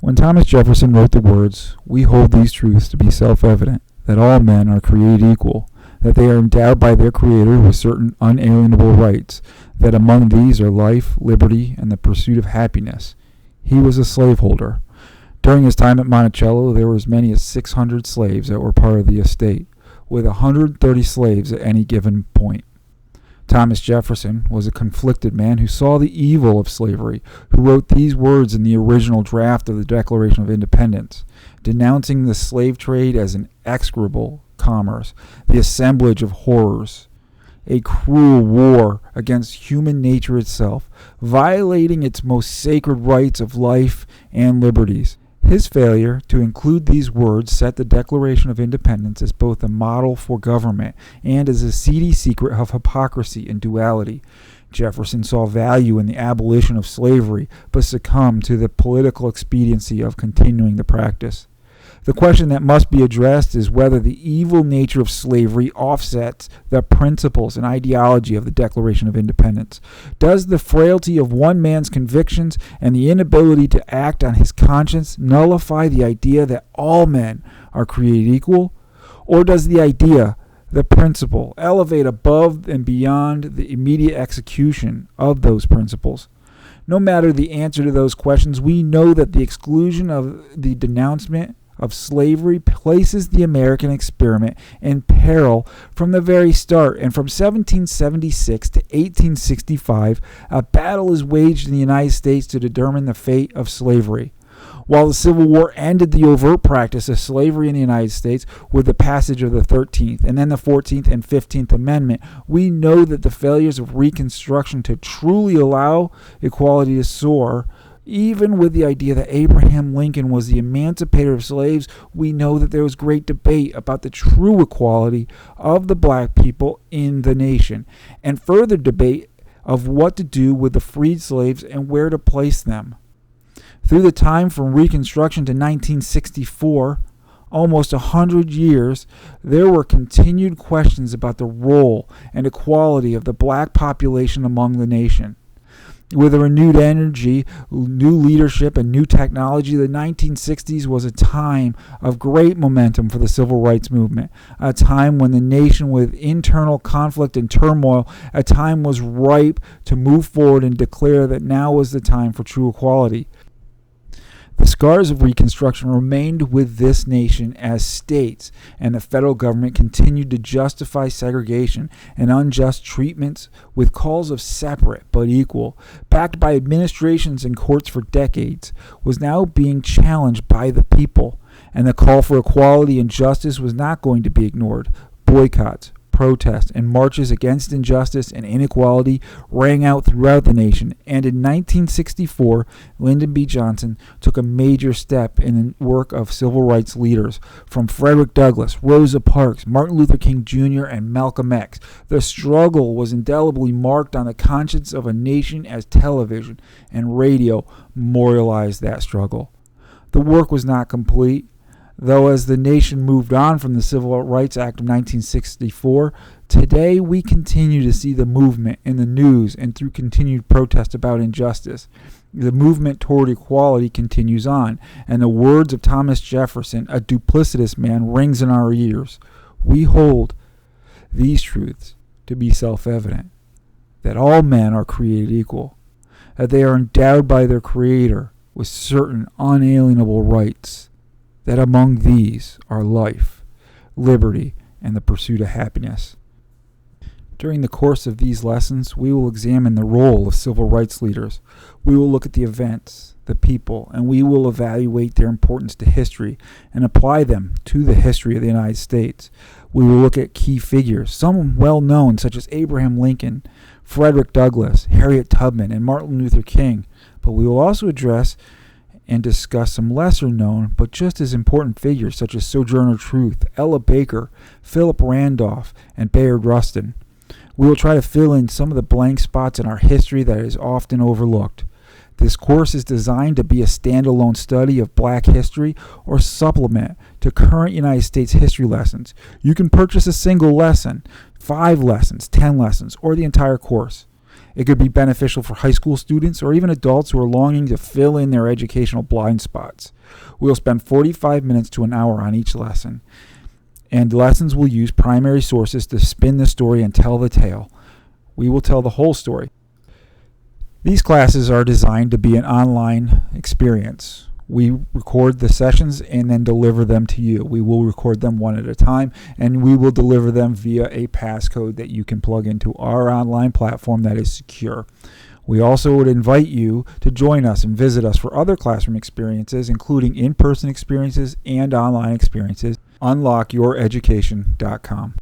When Thomas Jefferson wrote the words, "We hold these truths to be self-evident, that all men are created equal, that they are endowed by their Creator with certain unalienable rights, that among these are life, liberty, and the pursuit of happiness," he was a slaveholder. During his time at Monticello, there were as many as 600 slaves that were part of the estate, with 130 slaves at any given point. Thomas Jefferson was a conflicted man who saw the evil of slavery, who wrote these words in the original draft of the Declaration of Independence, denouncing the slave trade as an execrable commerce, the assemblage of horrors, a cruel war against human nature itself, violating its most sacred rights of life and liberties. His failure to include these words set the Declaration of Independence as both a model for government and as a seedy secret of hypocrisy and duality. Jefferson saw value in the abolition of slavery, but succumbed to the political expediency of continuing the practice. The question that must be addressed is whether the evil nature of slavery offsets the principles and ideology of the Declaration of Independence. Does the frailty of one man's convictions and the inability to act on his conscience nullify the idea that all men are created equal? Or does the idea, the principle, elevate above and beyond the immediate execution of those principles? No matter the answer to those questions, we know that the exclusion of the denouncement of slavery places the American experiment in peril from the very start, and from 1776 to 1865, a battle is waged in the United States to determine the fate of slavery. While the Civil War ended the overt practice of slavery in the United States with the passage of the 13th and then the 14th and 15th Amendment, we know that the failures of Reconstruction to truly allow equality to soar, even with the idea that Abraham Lincoln was the emancipator of slaves, we know that there was great debate about the true equality of the black people in the nation, and further debate of what to do with the freed slaves and where to place them. Through the time from Reconstruction to 1964, almost 100 years, there were continued questions about the role and equality of the black population among the nation. With a renewed energy, new leadership, and new technology, the 1960s was a time of great momentum for the civil rights movement, a time when the nation, with internal conflict and turmoil, a time was ripe to move forward and declare that now was the time for true equality. The scars of Reconstruction remained with this nation as states, and the federal government continued to justify segregation and unjust treatments with calls of separate but equal, backed by administrations and courts for decades, was now being challenged by the people, and the call for equality and justice was not going to be ignored. Boycotts, protests, and marches against injustice and inequality rang out throughout the nation, and in 1964, Lyndon B. Johnson took a major step in the work of civil rights leaders, from Frederick Douglass, Rosa Parks, Martin Luther King Jr., and Malcolm X. The struggle was indelibly marked on the conscience of a nation as television and radio memorialized that struggle. The work was not complete, though as the nation moved on from the Civil Rights Act of 1964, today we continue to see the movement in the news and through continued protest about injustice. The movement toward equality continues on, and the words of Thomas Jefferson, a duplicitous man, rings in our ears. We hold these truths to be self-evident, that all men are created equal, that they are endowed by their Creator with certain unalienable rights, that among these are life, liberty, and the pursuit of happiness. During the course of these lessons, we will examine the role of civil rights leaders. We will look at the events, the people, and we will evaluate their importance to history and apply them to the history of the United States. We will look at key figures, some well-known, such as Abraham Lincoln, Frederick Douglass, Harriet Tubman, and Martin Luther King, but we will also address and discuss some lesser-known but just as important figures such as Sojourner Truth, Ella Baker, Philip Randolph, and Bayard Rustin. We will try to fill in some of the blank spots in our history that is often overlooked. This course is designed to be a standalone study of black history or supplement to current United States history lessons. You can purchase a single lesson, 5 lessons, 10 lessons, or the entire course. It could be beneficial for high school students or even adults who are longing to fill in their educational blind spots. We'll spend 45 minutes to an hour on each lesson, and lessons will use primary sources to spin the story and tell the tale. We will tell the whole story. These classes are designed to be an online experience. We record the sessions and then deliver them to you. We will record them one at a time, and we will deliver them via a passcode that you can plug into our online platform that is secure. We also would invite you to join us and visit us for other classroom experiences, including in-person experiences and online experiences. UnlockYourEducation.com.